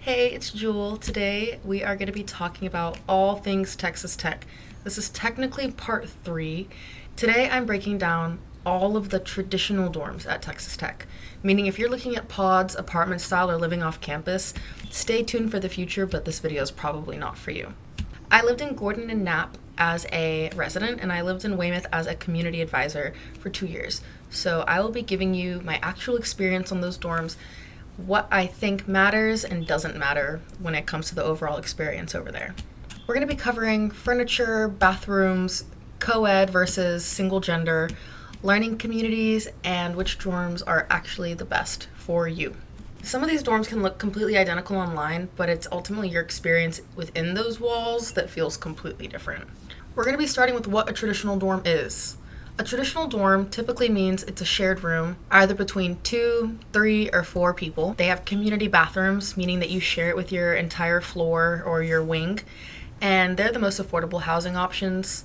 Hey, it's Jewel. Today we are going to be talking about all things Texas Tech. This is technically part 3. Today I'm breaking down all of the traditional dorms at Texas Tech, meaning if you're looking at pods, apartment style, or living off campus, stay tuned for the future, but this video is probably not for you. I lived in Gordon and Knapp as a resident, and I lived in Weymouth as a community advisor for 2 years. So I will be giving you my actual experience on those dorms, what I think matters and doesn't matter when it comes to the overall experience over there. We're going to be covering furniture, bathrooms, co-ed versus single gender, learning communities, and which dorms are actually the best for you. Some of these dorms can look completely identical online, but it's ultimately your experience within those walls that feels completely different. We're going to be starting with what a traditional dorm is. A traditional dorm typically means it's a shared room, either between 2, 3, or 4 people. They have community bathrooms, meaning that you share it with your entire floor or your wing, and they're the most affordable housing options.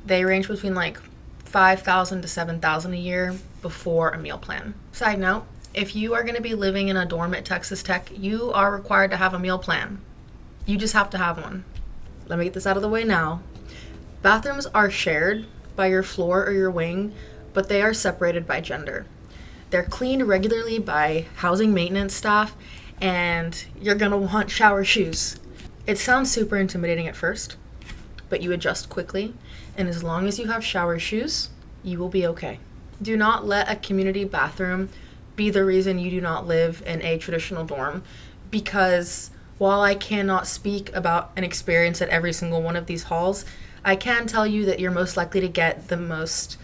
They range between like $5,000 to $7,000 a year before a meal plan. Side note, if you are going to be living in a dorm at Texas Tech, you are required to have a meal plan. You just have to have one. Let me get this out of the way now. Bathrooms are shared by your floor or your wing, but they are separated by gender. They're cleaned regularly by housing maintenance staff, and you're gonna want shower shoes. It sounds super intimidating at first, but you adjust quickly, and as long as you have shower shoes, you will be okay. Do not let a community bathroom be the reason you do not live in a traditional dorm, because while I cannot speak about an experience at every single one of these halls, I can tell you that you're most likely to get the most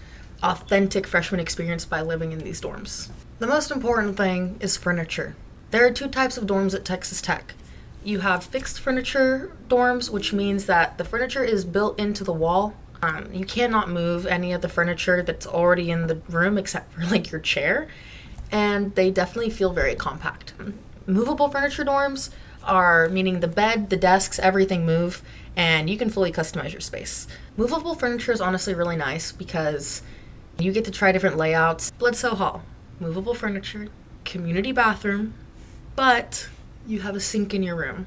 authentic freshman experience by living in these dorms. The most important thing is furniture. There are 2 types of dorms at Texas Tech. You have fixed furniture dorms, which means that the furniture is built into the wall. You cannot move any of the furniture that's already in the room except for like your chair, and they definitely feel very compact. Movable furniture dorms are meaning the bed, the desks, everything move, and you can fully customize your space. Movable furniture is honestly really nice because you get to try different layouts. Bledsoe Hall, movable furniture, community bathroom, but you have a sink in your room.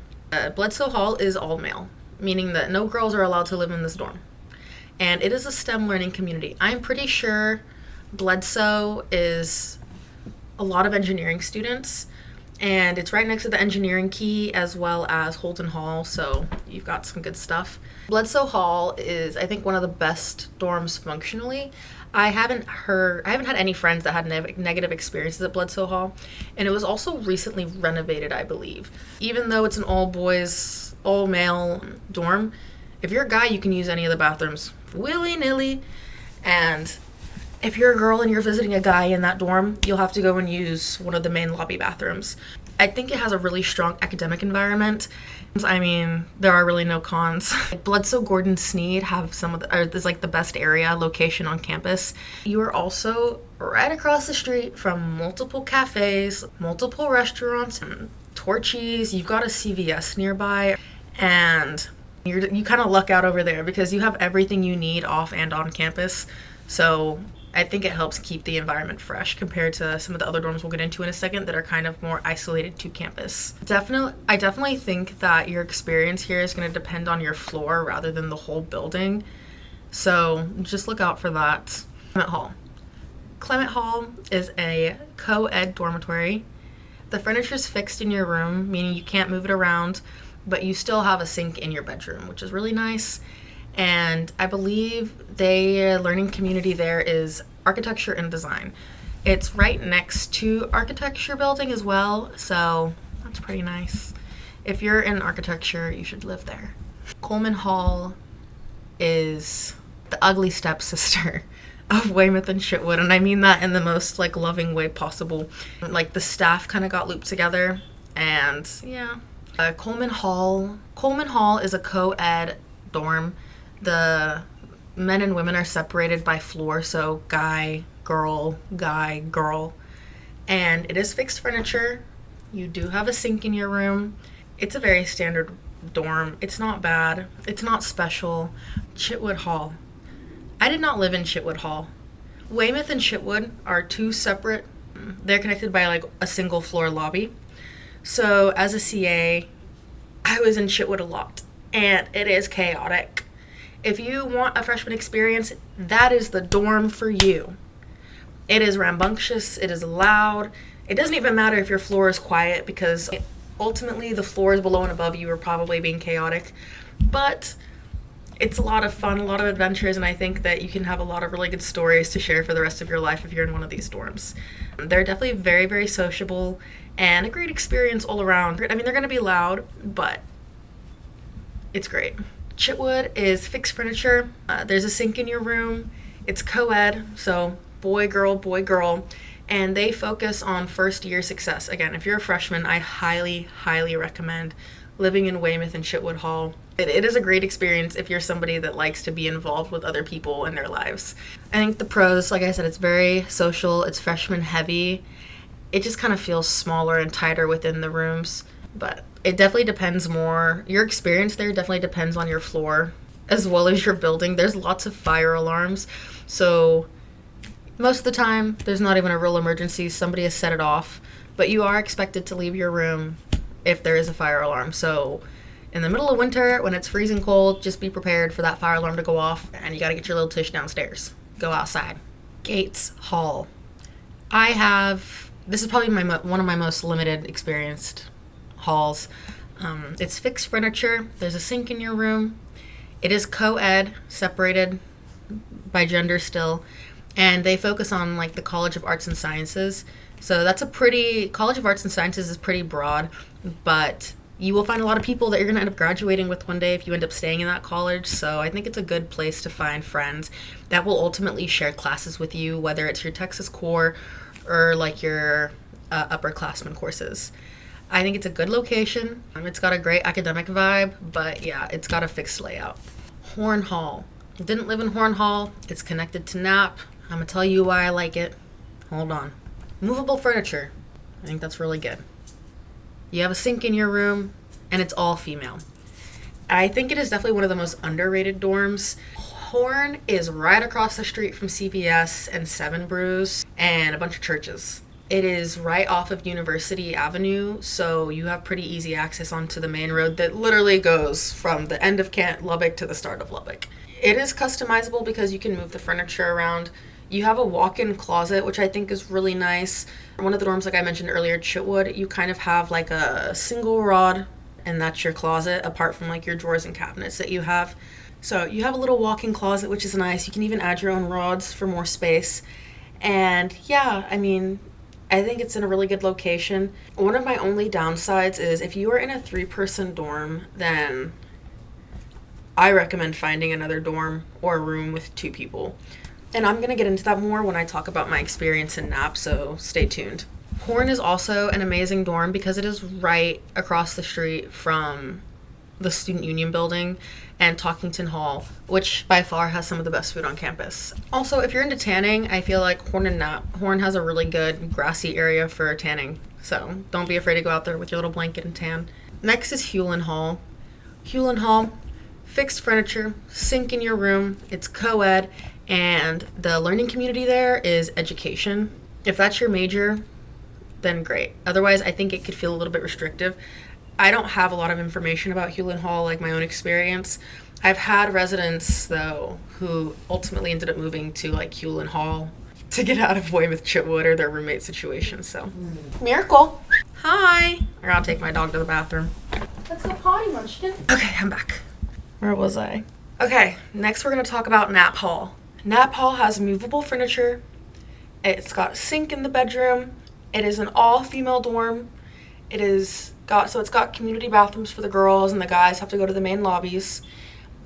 Bledsoe Hall is all male, meaning that no girls are allowed to live in this dorm. And it is a STEM learning community. I'm pretty sure Bledsoe is a lot of engineering students, and it's right next to the engineering key as well as Holden Hall, so you've got some good stuff. Bledsoe Hall is, I think, one of the best dorms functionally. I haven't had any friends that had negative experiences at Bledsoe Hall, and it was also recently renovated, I believe. Even though it's an all boys, all male dorm, if you're a guy, you can use any of the bathrooms willy-nilly, and if you're a girl and you're visiting a guy in that dorm, you'll have to go and use one of the main lobby bathrooms. I think it has a really strong academic environment. I mean, there are really no cons. Bledsoe, Gordon, Sneed have there's like the best area location on campus. You are also right across the street from multiple cafes, multiple restaurants, Torchy's. You've got a CVS nearby, and you kind of luck out over there because you have everything you need off and on campus. So I think it helps keep the environment fresh compared to some of the other dorms we'll get into in a second that are kind of more isolated to campus. I definitely think that your experience here is going to depend on your floor rather than the whole building. So just look out for that. Clement Hall. Clement Hall is a co-ed dormitory. The furniture is fixed in your room, meaning you can't move it around, but you still have a sink in your bedroom, which is really nice. And I believe the learning community there is architecture and design. It's right next to architecture building as well, so that's pretty nice. If you're in architecture, you should live there. Coleman Hall is the ugly stepsister of Weymouth and Chitwood, and I mean that in the most like loving way possible. Like the staff kind of got looped together, and yeah. Coleman Hall is a co-ed dorm. The men and women are separated by floor, so guy, girl, and it is fixed furniture. You do have a sink in your room. It's a very standard dorm. It's not bad. It's not special. Chitwood Hall. I did not live in Chitwood Hall. Weymouth and Chitwood are 2 separate. They're connected by like a single floor lobby. So as a CA, I was in Chitwood a lot, and it is chaotic. If you want a freshman experience, that is the dorm for you. It is rambunctious, it is loud. It doesn't even matter if your floor is quiet, because ultimately the floors below and above you are probably being chaotic. But it's a lot of fun, a lot of adventures, and I think that you can have a lot of really good stories to share for the rest of your life if you're in one of these dorms. They're definitely very, very sociable and a great experience all around. I mean, they're going to be loud, but it's great. Chitwood is fixed furniture. There's a sink in your room. It's co-ed, so boy, girl, and they focus on first year success. Again, if you're a freshman, I highly, highly recommend living in Weymouth and Chitwood Hall. It is a great experience if you're somebody that likes to be involved with other people in their lives. I think the pros, like I said, it's very social, it's freshman heavy. It just kind of feels smaller and tighter within the rooms, but it definitely depends more. Your experience there definitely depends on your floor as well as your building. There's lots of fire alarms, so most of the time there's not even a real emergency. Somebody has set it off, but you are expected to leave your room if there is a fire alarm. So in the middle of winter, when it's freezing cold, just be prepared for that fire alarm to go off, and you got to get your little tush downstairs. Go outside. Gates Hall. This is probably one of my most limited experienced halls. It's fixed furniture. There's a sink in your room. It is co-ed, separated by gender still, and they focus on like the College of Arts and Sciences. So College of Arts and Sciences is pretty broad, but you will find a lot of people that you're going to end up graduating with one day if you end up staying in that college. So I think it's a good place to find friends that will ultimately share classes with you, whether it's your Texas core or like your upperclassmen courses. I think it's a good location. It's got a great academic vibe, but yeah, it's got a fixed layout. Horn Hall. I didn't live in Horn Hall. It's connected to Knapp. I'm going to tell you why I like it. Hold on. Movable furniture. I think that's really good. You have a sink in your room, and it's all female. I think it is definitely one of the most underrated dorms. Horn is right across the street from CVS and Seven Brews and a bunch of churches. It is right off of University Avenue, so you have pretty easy access onto the main road that literally goes from the end of Lubbock to the start of Lubbock. It is customizable because you can move the furniture around. You have a walk-in closet, which I think is really nice. One of the dorms, like I mentioned earlier, Chitwood, you kind of have like a single rod, and that's your closet, apart from like your drawers and cabinets that you have. So you have a little walk-in closet, which is nice. You can even add your own rods for more space. And yeah, I mean, I think it's in a really good location. One of my only downsides is if you are in a 3-person dorm, then I recommend finding another dorm or a room with 2 people. And I'm going to get into that more when I talk about my experience in Knapp, so stay tuned. Horn is also an amazing dorm because it is right across the street from the Student Union building and Talkington Hall, which by far has some of the best food on campus. Also, if you're into tanning, I feel like Horn has a really good grassy area for tanning, so don't be afraid to go out there with your little blanket and tan. Next is Hulen Hall. Hulen Hall, fixed furniture, sink in your room, it's co-ed, and the learning community there is education. If that's your major, then great. Otherwise, I think it could feel a little bit restrictive. I don't have a lot of information about Hulen Hall, like my own experience. I've had residents, though, who ultimately ended up moving to like Hulen Hall to get out of Weymouth Chitwood or their roommate situation, so. Miracle. Hi. I gotta take my dog to the bathroom. Let's go potty, Munchkin. Okay, I'm back. Where was I? Okay, next we're gonna talk about Knapp Hall. Knapp Hall has movable furniture. It's got a sink in the bedroom. It is an all-female dorm. It's got community bathrooms for the girls, and the guys have to go to the main lobbies.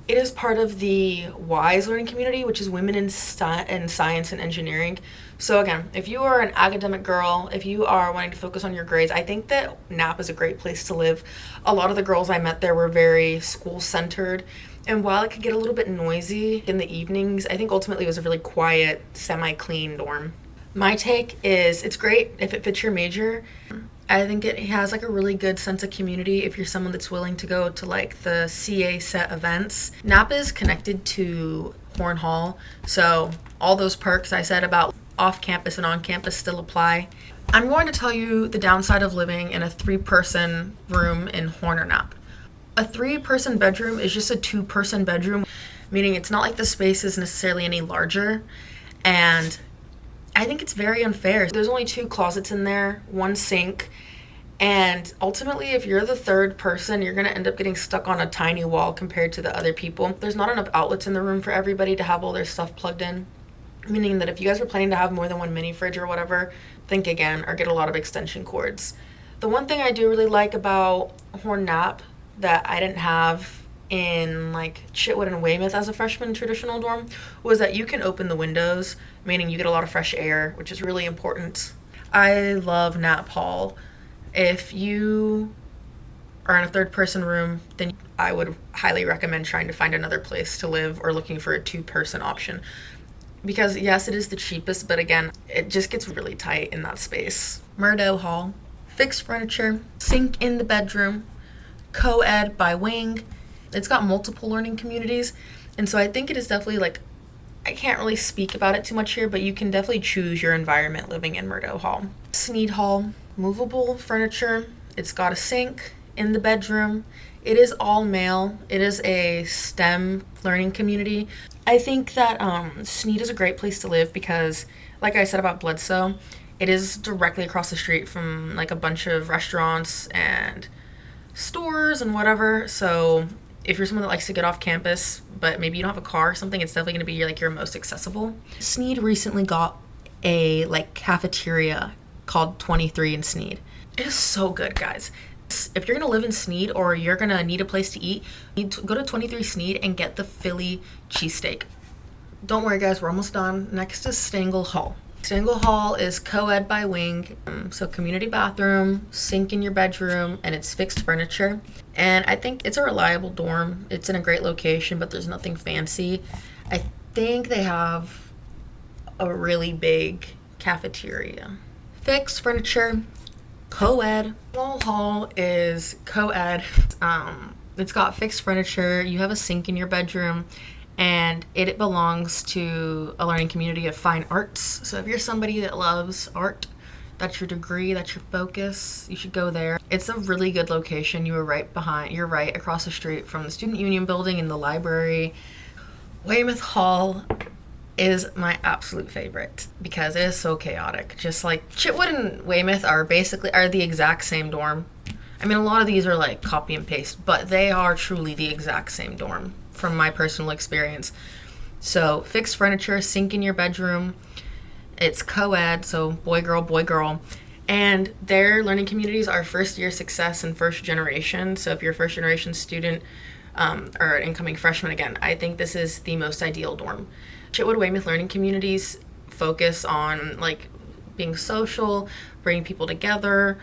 It is part of the WISE learning community, which is Women in Science and Engineering. So again, if you are an academic girl, if you are wanting to focus on your grades, I think that Knapp is a great place to live. A lot of the girls I met there were very school-centered, and while it could get a little bit noisy in the evenings, I think ultimately it was a really quiet, semi-clean dorm. My take is it's great if it fits your major. I think it has like a really good sense of community if you're someone that's willing to go to like the CA set events. Knapp is connected to Horn Hall, so all those perks I said about off campus and on campus still apply. I'm going to tell you the downside of living in a 3-person room in Horn or Knapp. A 3-person bedroom is just a 2-person bedroom, meaning it's not like the space is necessarily any larger. And I think it's very unfair. There's only 2 closets in there, 1 sink. And ultimately, if you're the 3rd person, you're going to end up getting stuck on a tiny wall compared to the other people. There's not enough outlets in the room for everybody to have all their stuff plugged in. Meaning that if you guys were planning to have more than 1 mini fridge or whatever, think again or get a lot of extension cords. The one thing I do really like about Horn Knapp that I didn't have in like Chitwood and Weymouth as a freshman traditional dorm was that you can open the windows, meaning you get a lot of fresh air, which is really important. I love Knapp Hall. If you are in a 3rd-person room, then I would highly recommend trying to find another place to live or looking for a 2-person option. Because yes, it is the cheapest, but again, it just gets really tight in that space. Murdough Hall, fixed furniture, sink in the bedroom, co-ed by wing. It's got multiple learning communities, and so I think it is definitely like, I can't really speak about it too much here, but you can definitely choose your environment living in Murdough Hall. Sneed Hall, movable furniture. It's got a sink in the bedroom. It is all male. It is a STEM learning community. I think that Sneed is a great place to live because, like I said about Bledsoe, it is directly across the street from like a bunch of restaurants and stores and whatever. So if you're someone that likes to get off campus, but maybe you don't have a car or something, it's definitely going to be like your most accessible. Sneed recently got a like cafeteria called 23 in Sneed. It is so good, guys. If you're going to live in Sneed or you're going to need a place to eat, you need to go to 23 Sneed and get the Philly cheesesteak. Don't worry, guys, we're almost done. Next is Stangel Hall. Stangel Hall is co-ed by wing, so community bathroom, sink in your bedroom, and it's fixed furniture. And I think it's a reliable dorm. It's in a great location, but there's nothing fancy. I think they have a really big cafeteria. Fixed furniture, co-ed. Stangel Hall is co-ed. It's got fixed furniture. You have a sink in your bedroom. And it belongs to a learning community of fine arts. So if you're somebody that loves art, that's your degree, that's your focus, you should go there. It's a really good location. You're right across the street from the Student Union building and the library. Weymouth Hall is my absolute favorite because it is so chaotic. Just like Chitwood and Weymouth are the exact same dorm. I mean, a lot of these are like copy and paste, but they are truly the exact same dorm from my personal experience. So fixed furniture, sink in your bedroom. It's co-ed, so boy, girl. And their learning communities are first year success and first generation. So if you're a first generation student or an incoming freshman, again, I think this is the most ideal dorm. Chitwood Weymouth learning communities focus on like being social, bringing people together.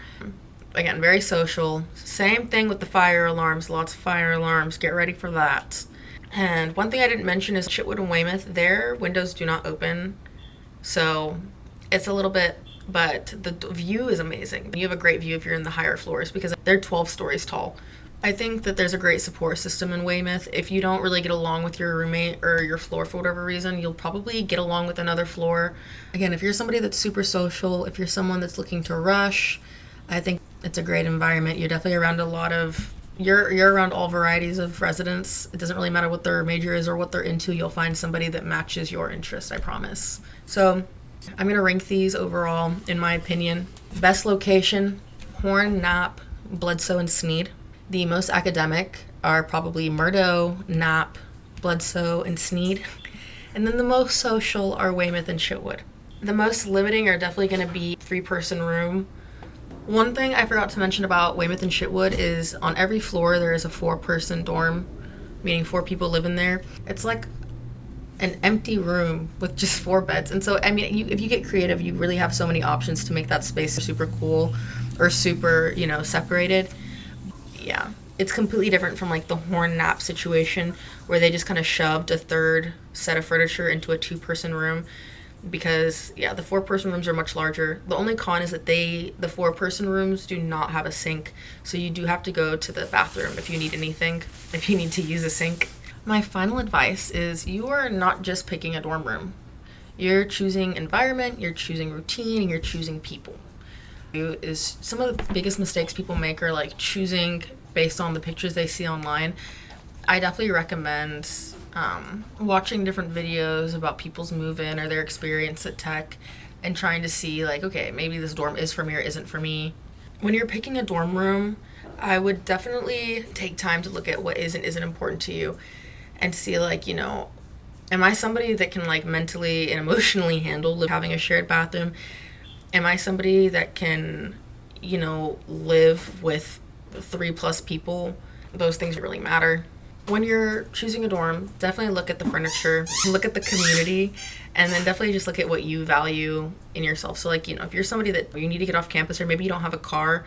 Again, very social. Same thing with the fire alarms, lots of fire alarms. Get ready for that. And one thing I didn't mention is Chitwood and Weymouth, their windows do not open. So it's a little bit, but the view is amazing. You have a great view if you're in the higher floors because they're 12 stories tall. I think that there's a great support system in Weymouth. If you don't really get along with your roommate or your floor for whatever reason, you'll probably get along with another floor. Again, if you're somebody that's super social, if you're someone that's looking to rush, I think it's a great environment. You're definitely around you're around all varieties of residents. It doesn't really matter what their major is or what they're into. You'll find somebody that matches your interests, I promise. So I'm going to rank these overall, in my opinion. Best location, Horn, Knapp, Bledsoe, and Sneed. The most academic are probably Murdough, Knapp, Bledsoe, and Sneed. And then the most social are Weymouth and Chitwood. The most limiting are definitely going to be 3-person room. One thing I forgot to mention about Weymouth and Chitwood is on every floor there is a 4-person dorm, meaning 4 people live in there. It's like an empty room with just 4 beds. And so, I mean, if you get creative, you really have so many options to make that space super cool or super, separated. Yeah, it's completely different from like the Horn Knapp situation where they just kind of shoved a 3rd set of furniture into a 2-person room. Because the 4-person rooms are much larger. The only con is that the 4-person rooms do not have a sink, so you do have to go to the bathroom if you need anything, if you need to use a sink. My final advice is you are not just picking a dorm room. You're choosing environment, you're choosing routine, and you're choosing people. Is some of the biggest mistakes people make are like choosing based on the pictures they see online. I definitely recommend watching different videos about people's move-in or their experience at tech and trying to see like, okay, maybe this dorm is for me or isn't for me. When you're picking a dorm room, I would definitely take time to look at what is and isn't important to you and see like, you know, am I somebody that can like mentally and emotionally handle having a shared bathroom? Am I somebody that can, you know, live with 3+ people? Those things really matter. When you're choosing a dorm, definitely look at the furniture, look at the community, and then definitely just look at what you value in yourself. So like, you know, if you're somebody that you need to get off campus or maybe you don't have a car,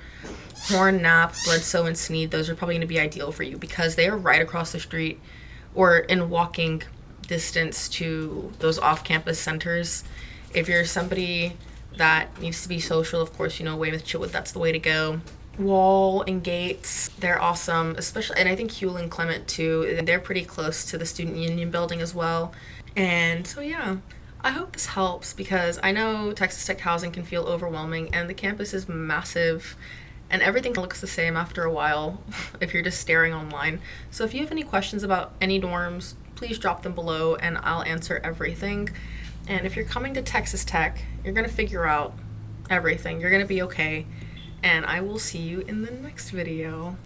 Hulen, Knapp, Bledsoe, and Sneed, those are probably going to be ideal for you because they are right across the street or in walking distance to those off-campus centers. If you're somebody that needs to be social, of course, you know, Weymouth, Chitwood, that's the way to go. Wall and Gates, they're awesome, especially, and I think Hulen, Clement too, they're pretty close to the Student Union building as well. And so yeah, I hope this helps because I know Texas Tech housing can feel overwhelming and the campus is massive and everything looks the same after a while if you're just staring online. So if you have any questions about any dorms, please drop them below and I'll answer everything. And if you're coming to Texas Tech, you're going to figure out everything. You're going to be okay. And I will see you in the next video.